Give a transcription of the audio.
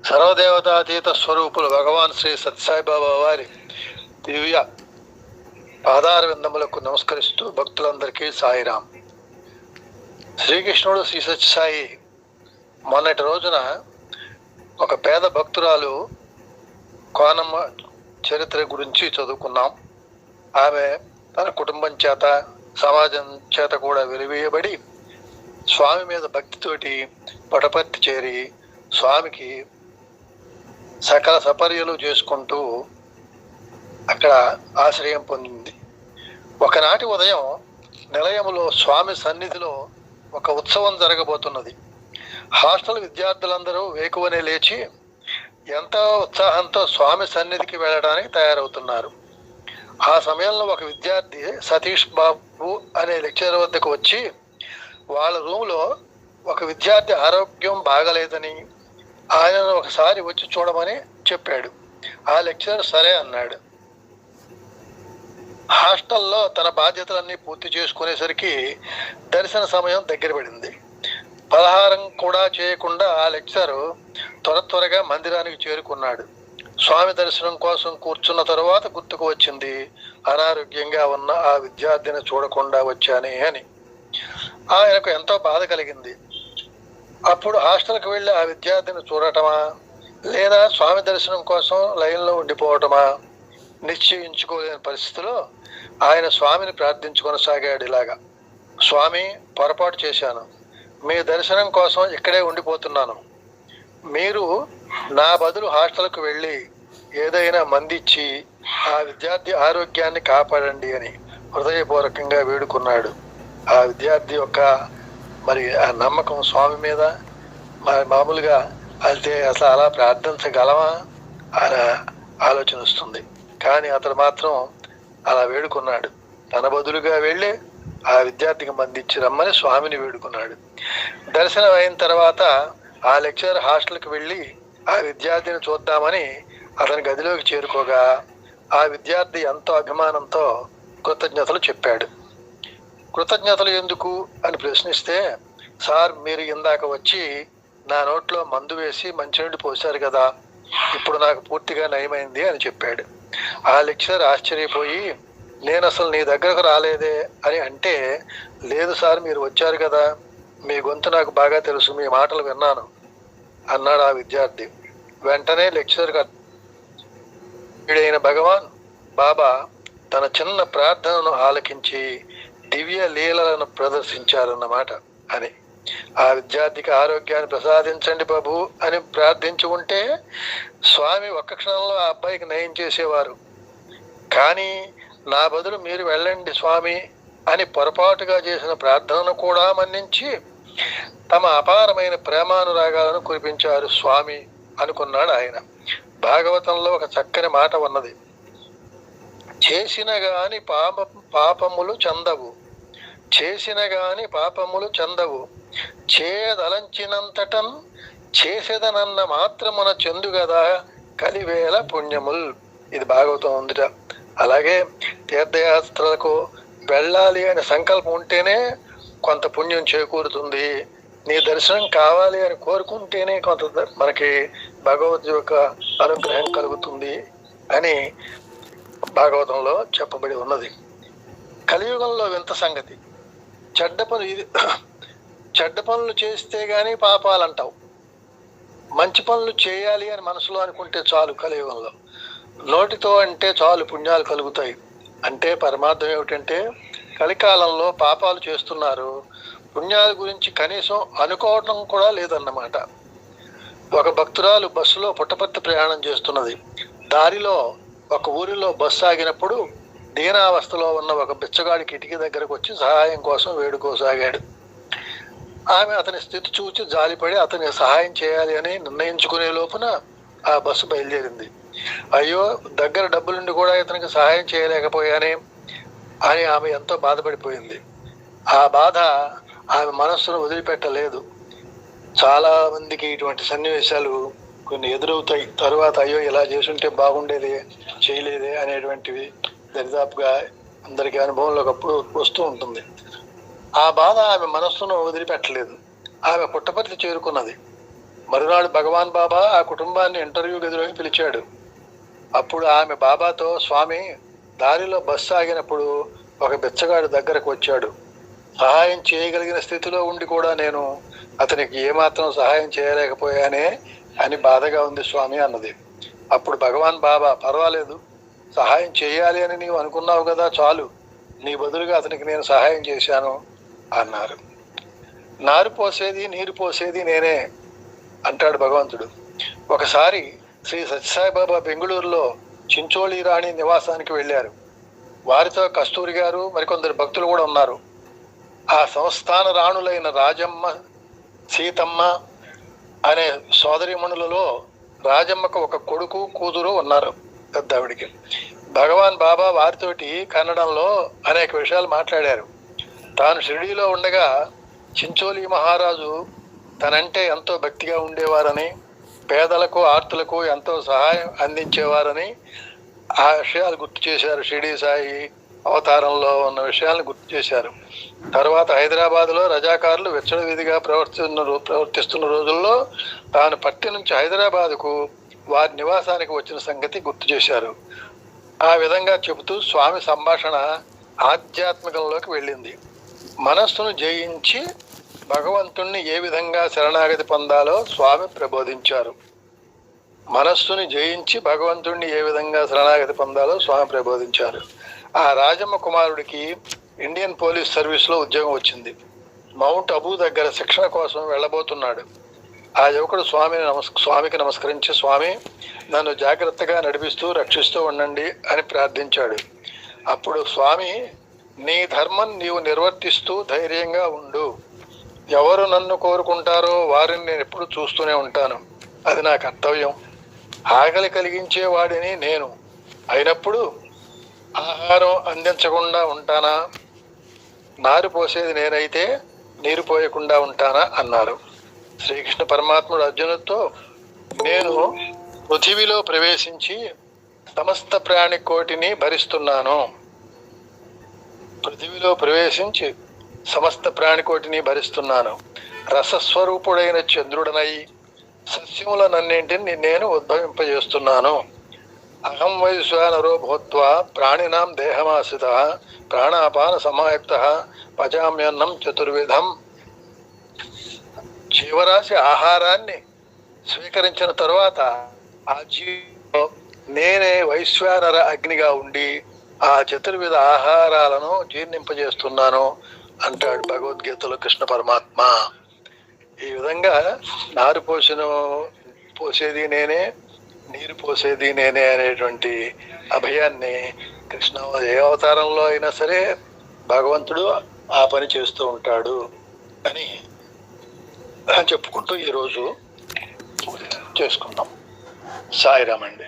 సర్వదేవతాతీత స్వరూపులు భగవాన్ శ్రీ సత్యసాయిబాబా వారి దివ్య పాదార విందములకు నమస్కరిస్తూ భక్తులందరికీ సాయిరాం. శ్రీకృష్ణుడు శ్రీ సత్యసాయి మొన్నటి రోజున ఒక పేద భక్తురాలు కోనమ్మ చరిత్ర గురించి చదువుకున్నాం. ఆమె తన కుటుంబం చేత సమాజం చేత కూడా వెలివేయబడి స్వామి మీద భక్తితోటి పటపర్తి చేరి స్వామికి సకల సపర్యలు చేసుకుంటూ అక్కడ ఆశ్రయం పొందింది. ఒకనాటి ఉదయం నిలయములో స్వామి సన్నిధిలో ఒక ఉత్సవం జరగబోతున్నది. హాస్టల్ విద్యార్థులందరూ వేకువనే లేచి ఎంతో ఉత్సాహంతో స్వామి సన్నిధికి వెళ్ళడానికి తయారవుతున్నారు. ఆ సమయంలో ఒక విద్యార్థి సతీష్ బాబు అనే లెక్చరర్ వద్దకు వచ్చి వాళ్ళ రూమ్లో ఒక విద్యార్థి ఆరోగ్యం బాగలేదని ఆయనను ఒకసారి వచ్చి చూడమని చెప్పాడు. ఆ లెక్చరర్ సరే అన్నాడు. హాస్టల్లో తన బాధ్యతలన్నీ పూర్తి చేసుకునేసరికి దర్శన సమయం దగ్గర పడింది. పలహారం కూడా చేయకుండా ఆ లెక్చరర్ త్వరగా మందిరానికి చేరుకున్నాడు. స్వామి దర్శనం కోసం కూర్చున్న తరువాత గుర్తుకు వచ్చింది, అనారోగ్యంగా ఉన్న ఆ విద్యార్థిని చూడకుండా వచ్చానే అని. ఆయనకు ఎంతో బాధ కలిగింది. అప్పుడు హాస్టల్కి వెళ్ళి ఆ విద్యార్థిని చూడటమా లేదా స్వామి దర్శనం కోసం లైన్లో ఉండిపోవటమా నిశ్చయించుకోలేని పరిస్థితిలో ఆయన స్వామిని ప్రార్థించుకొనసాగాడు ఇలాగా: స్వామి, పొరపాటు చేశాను, మీ దర్శనం కోసం ఇక్కడే ఉండిపోతున్నాను. మీరు నా బదులు హాస్టల్కు వెళ్ళి ఏదైనా మందిచ్చి ఆ విద్యార్థి ఆరోగ్యాన్ని కాపాడండి అని హృదయపూర్వకంగా వేడుకున్నాడు. ఆ విద్యార్థి యొక్క ఆ నమ్మకం స్వామి మీద మామూలుగా అయితే అసలు అలా ప్రార్థించగలమా అని ఆలోచన వస్తుంది. కానీ అతను మాత్రం అలా వేడుకున్నాడు. తన బదులుగా వెళ్ళి ఆ విద్యార్థికి మందిచ్చి రమ్మని స్వామిని వేడుకున్నాడు. దర్శనం అయిన తర్వాత ఆ లెక్చరర్ హాస్టల్కి వెళ్ళి ఆ విద్యార్థిని చూద్దామని అతని గదిలోకి చేరుకోగా ఆ విద్యార్థి ఎంతో అభిమానంతో కృతజ్ఞతలు చెప్పాడు. కృతజ్ఞతలు ఎందుకు అని ప్రశ్నిస్తే, సార్, మీరు ఇందాక వచ్చి నా నోట్లో మందు వేసి మంచినీళ్ళు పోశారు కదా, ఇప్పుడు నాకు పూర్తిగా నయమైంది అని చెప్పాడు. ఆ లెక్చరర్ ఆశ్చర్యపోయి, నేను అసలు నీ దగ్గరకు రాలేదే అని అంటే, లేదు సార్, మీరు వచ్చారు కదా, మీ గొంతు నాకు బాగా తెలుసు, మీ మాటలు విన్నాను అన్నాడు ఆ విద్యార్థి. వెంటనే లెక్చరర్ భగవాన్ బాబా తన చిన్న ప్రార్థనను ఆలకించి దివ్య లీలలను ప్రదర్శించారన్నమాట అని. ఆ విద్యార్థికి ఆరోగ్యాన్ని ప్రసాదించండి ప్రభు అని ప్రార్థించి ఉంటే స్వామి ఒక్క క్షణంలో ఆ అబ్బాయికి నయం చేసేవారు. కానీ నా బదులు మీరు వెళ్ళండి స్వామి అని పొరపాటుగా చేసిన ప్రార్థనను కూడా మన్నించి తమ అపారమైన ప్రేమానురాగాలను కురిపించారు స్వామి అనుకున్నాడు ఆయన. భాగవతంలో ఒక చక్కని మాట ఉన్నది: చేసిన గాని పాపములు చందవు, చేసిన గాని పాపములు చందవు, చేయదలంచినంతటన్ చేసేదనన్న మాత్రమున చెందు కదా కలివేల పుణ్యముల్. ఇది భాగవతం ఉందిట. అలాగే తీర్థయాత్రలకు వెళ్ళాలి అనే సంకల్పం ఉంటేనే కొంత పుణ్యం చేకూరుతుంది. నీ దర్శనం కావాలి అని కోరుకుంటేనే కొంత మనకి భగవద్ యొక్క అనుగ్రహం కలుగుతుంది అని భాగవతంలో చెప్పబడి ఉన్నది. కలియుగంలో వింత సంగతి, చెడ్డ పనులు చేస్తే గానీ పాపాలంటావు, మంచి పనులు చేయాలి అని మనసులో అనుకుంటే చాలు. కలియుగంలో నోటితో అంటే చాలు పుణ్యాలు కలుగుతాయి. అంటే పరమార్థం ఏమిటంటే, కలికాలంలో పాపాలు చేస్తున్నారు, పుణ్యాల గురించి కనీసం అనుకోవటం కూడా లేదన్నమాట. ఒక భక్తురాలు బస్సులో పుట్టపర్తి ప్రయాణం చేస్తున్నది. దారిలో ఒక ఊరిలో బస్సు ఆగినప్పుడు దీనావస్థలో ఉన్న ఒక బిచ్చగాడి కిటికీ దగ్గరకు వచ్చి సహాయం కోసం వేడుకోసాగాడు. ఆమె అతని స్థితి చూచి జాలిపడి అతనికి సహాయం చేయాలి అని నిర్ణయించుకునే లోపున ఆ బస్సు బయలుదేరింది. అయ్యో, దగ్గర డబ్బులుండి కూడా ఇతనికి సహాయం చేయలేకపోయానే అని ఆమె ఎంతో బాధపడిపోయింది. ఆ బాధ ఆమె మనస్సును వదిలిపెట్టలేదు. చాలా మందికి ఇటువంటి సన్నివేశాలు కొన్ని ఎదురవుతాయి. తరువాత అయ్యో, ఇలా చేసుంటే బాగుండేది, చేయలేదే అనేటువంటివి దరిదాపుగా అందరికీ అనుభవంలో ఒకప్పుడు వస్తూ ఉంటుంది. ఆ బాధ ఆమె మనస్సును వదిలిపెట్టలేదు. ఆమె పుట్టపర్తి చేరుకున్నది. మరునాడు భగవాన్ బాబా ఆ కుటుంబాన్ని ఇంటర్వ్యూ గదిలోకి పిలిచాడు. అప్పుడు ఆమె బాబాతో, స్వామి, దారిలో బస్సు ఆగినప్పుడు ఒక బిచ్చగాడు దగ్గరకు వచ్చాడు. సహాయం చేయగలిగిన స్థితిలో ఉండి కూడా నేను అతనికి ఏమాత్రం సహాయం చేయలేకపోయానే అని బాధగా ఉంది స్వామి అన్నది. అప్పుడు భగవాన్ బాబా, పర్వాలేదు, సహాయం చేయాలి అని నీవు అనుకున్నావు కదా, చాలు, నీ బదులుగా అతనికి నేను సహాయం చేశాను అన్నారు. నారు పోసేది నీరు పోసేది నేనే అంటాడు భగవంతుడు. ఒకసారి శ్రీ సత్యసాయిబాబా బెంగళూరులో చించోళి రాణి నివాసానికి వెళ్ళారు. వారితో కస్తూరి గారు, మరికొందరు భక్తులు కూడా ఉన్నారు. ఆ సంస్థాన రాణులైన రాజమ్మ, సీతమ్మ అనే సోదరిమణులలో రాజమ్మకు ఒక కొడుకు, కూతురు ఉన్నారు. పెద్దావిడికి భగవాన్ బాబా వారితోటి కన్నడంలో అనేక విషయాలు మాట్లాడారు. తాను షిరిడీలో ఉండగా చించోలి మహారాజు తనంటే ఎంతో భక్తిగా ఉండేవారని, పేదలకు ఆర్తులకు ఎంతో సహాయం అందించేవారని ఆ విషయాలు గుర్తు చేశారు. షిరిడీ సాయి అవతారంలో ఉన్న విషయాలను గుర్తు చేశారు. తర్వాత హైదరాబాద్లో రజాకారులు విచ్చలవిధిగా ప్రవర్తిస్తున్న రోజుల్లో తాను పట్టి నుంచి హైదరాబాద్కు వారి నివాసానికి వచ్చిన సంగతి గుర్తు చేశారు. ఆ విధంగా చెబుతూ స్వామి సంభాషణ ఆధ్యాత్మికంలోకి వెళ్ళింది. మనస్సును జయించి భగవంతుణ్ణి ఏ విధంగా శరణాగతి పొందాలో స్వామి ప్రబోధించారు. మనస్సుని జయించి భగవంతుణ్ణి ఏ విధంగా శరణాగతి పొందాలో స్వామి ప్రబోధించారు. ఆ రాజమ్మ కుమారుడికి ఇండియన్ పోలీస్ సర్వీస్లో ఉద్యోగం వచ్చింది. మౌంట్ అబూ దగ్గర శిక్షణ కోసం వెళ్ళబోతున్నాడు. ఆ యువకుడు స్వామికి నమస్కరించి, స్వామి, నన్ను జాగ్రత్తగా నడిపిస్తూ రక్షిస్తూ ఉండండి అని ప్రార్థించాడు. అప్పుడు స్వామి, నీ ధర్మం నీవు నిర్వర్తిస్తూ ధైర్యంగా ఉండు. ఎవరు నన్ను కోరుకుంటారో వారిని నేను ఎప్పుడు చూస్తూనే ఉంటాను. అది నా కర్తవ్యం. ఆకలి కలిగించే వాడిని నేను అయినప్పుడు ఆహారం అందించకుండా ఉంటానా? నారు పోసేది నేనైతే నీరు పోయకుండా ఉంటానా అన్నారు. శ్రీకృష్ణ పరమాత్ముడు అర్జునుడితో, నేను పృథివిలో ప్రవేశించి సమస్త ప్రాణికోటిని భరిస్తున్నాను. పృథివిలో ప్రవేశించి సమస్త ప్రాణికోటిని భరిస్తున్నాను. రసస్వరూపుడైన చంద్రుడనై సస్యములనన్నింటిని నేను ఉద్భవింపజేస్తున్నాను. అహం వైశ్వానరో భూత్వా ప్రాణినాం దేహమాశ్రిత ప్రాణాపాన సమాయుక్త పచామ్యన్నం చతుర్విధం. జీవరాశి ఆహారాన్ని స్వీకరించిన తరువాత ఆ జీవిలో నేనే వైశ్వానర అగ్నిగా ఉండి ఆ చతుర్విధ ఆహారాలను జీర్ణింపజేస్తున్నాను అంటాడు భగవద్గీతలో కృష్ణ పరమాత్మ. ఈ విధంగా నారు పోసేది నేనే, నీరు పోసేది నేనే అనేటువంటి అభయాన్ని కృష్ణ ఏ అవతారంలో అయినా సరే భగవంతుడు ఆ పని చేస్తూ ఉంటాడు అని చెప్పుకుంటూ ఈరోజు చేసుకుందాం. సాయిరామ్ అండి.